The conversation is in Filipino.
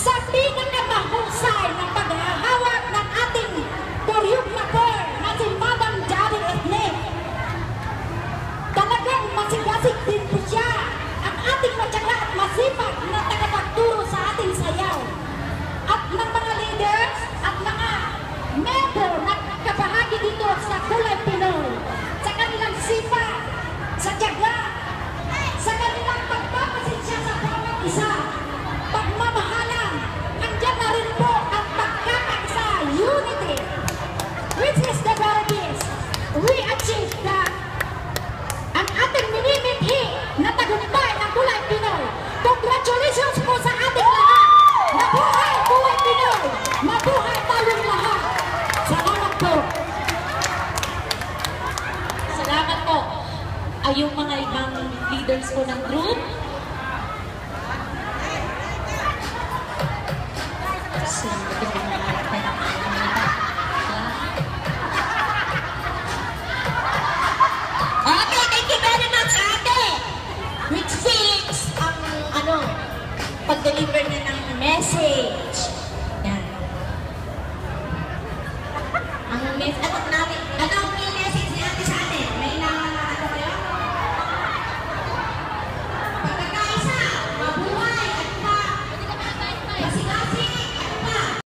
sa pinakamahusay na paghahawak ng ating turyog na core na si Madam Jari Ethnic. Talagang masigasig din po siya, ang ating matyaga at masipag na tagapagturo sa ating sayaw. At ng mga leaders at mga member na kabahagi dito sa Kulay Pinoy, sa kanilang sipag, sa tiyaga, sa kanilang pagpapasensya sa bawat isa, pagmamahalan, andyan na rin po ang pagkakaisa, unity, which is the very best. We achieve that. Ang ating minimithi na tagumpay ng Kulay Pinoy. Congratulations po sa ating lahat. Mabuhay Kulay Pinoy! Mabuhay tayong lahat! Salamat po! Salamat po. Ay yung mga ibang leaders po ng group. Okay, thank you very much, ate! With feelings ang pag-deliver na ng message.